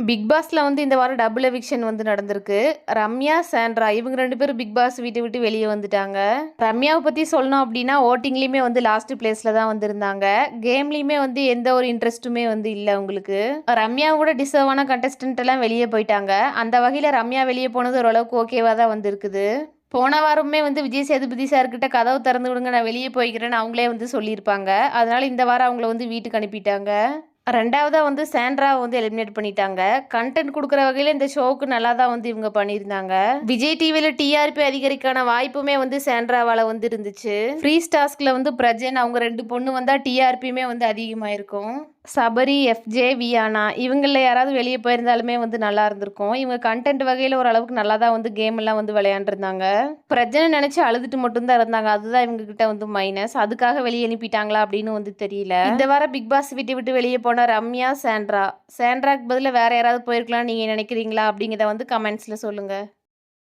Big பாஸ்ல வந்து இந்த வாரம் டபுள் எவிக்ஷன் வந்து நடந்திருக்கு. ரம்யா, சாண்ட்ரா இவங்க 2 பேரும் பிக் பாஸ் வீட்ட விட்டு வெளிய வந்துட்டாங்க. ரம்யாவ பத்தி சொல்லணும் அப்டின்னா, வோட்டிங்லயுமே வந்து லாஸ்ட் பிளேஸ்ல தான் வந்திருந்தாங்க. கேம்லயுமே வந்து எந்த ஒரு இன்ட்ரெஸ்ட்டுமே வந்து இல்ல அவங்களுக்கு. ரம்யாவ விட டிசர்வான கண்டஸ்டன்ட் எல்லாம் வெளிய போயிட்டாங்க. அந்த வகையில ரம்யா வெளிய போனது ஓரளவுக்கு ஓகேவா தான் வந்திருக்குது. போன வாரமுமே வந்து விஜய் சேதுபதி சார்கிட்ட கதவு திறந்து விடுங்க நான் வெளியே போய்க்கிறேன்னு அவங்களே வந்து சொல்லியிருப்பாங்க. அதனால இந்த வாரம் அவங்கள வந்து வீட்டுக்கு அனுப்பிட்டாங்க. 2வதா வந்து சாண்ட்ராவ வந்து எலிமினேட் பண்ணிட்டாங்க. கன்டென்ட் குடுக்குற வகையில இந்த ஷோவுக்கு நல்லா தான் வந்து இவங்க பண்ணியிருந்தாங்க. விஜய் டிவில டிஆர்பி அதிகரிக்கான வாய்ப்புமே வந்து சாண்ட்ராவால வந்து இருந்துச்சு. ஃப்ரீஸ் டாஸ்க்ல வந்து பிரஜன் அவங்க 2 பொண்ணு வந்தா டிஆர்பியுமே வந்து அதிகமாயிருக்கும். சபரி, எஃப்ஜே, வியானா இவங்கள யாராவது வெளியே போயிருந்தாலுமே வந்து நல்லா இருந்திருக்கும். இவங்க கன்டென்ட் வகையில ஓரளவுக்கு நல்லா தான் வந்து கேம் எல்லாம் வந்து விளையாண்டுருந்தாங்க. பிரச்சனை நினைச்சு அழுதுட்டு மட்டும் தான் இருந்தாங்க. அதுதான் இவங்க கிட்ட வந்து மைனஸ். அதுக்காக வெளியே அனுப்பிட்டாங்களா அப்படின்னு வந்து தெரியல. இந்த வாரம் பிக் பாஸ் வீட்டை விட்டு வெளியே போன ரம்யா, சாண்ட்ராக்கு பதிலா வேற யாராவது போயிருக்கலாம் நீங்க நினைக்கிறீங்களா அப்படிங்கிறத வந்து கமெண்ட்ஸ்ல சொல்லுங்க.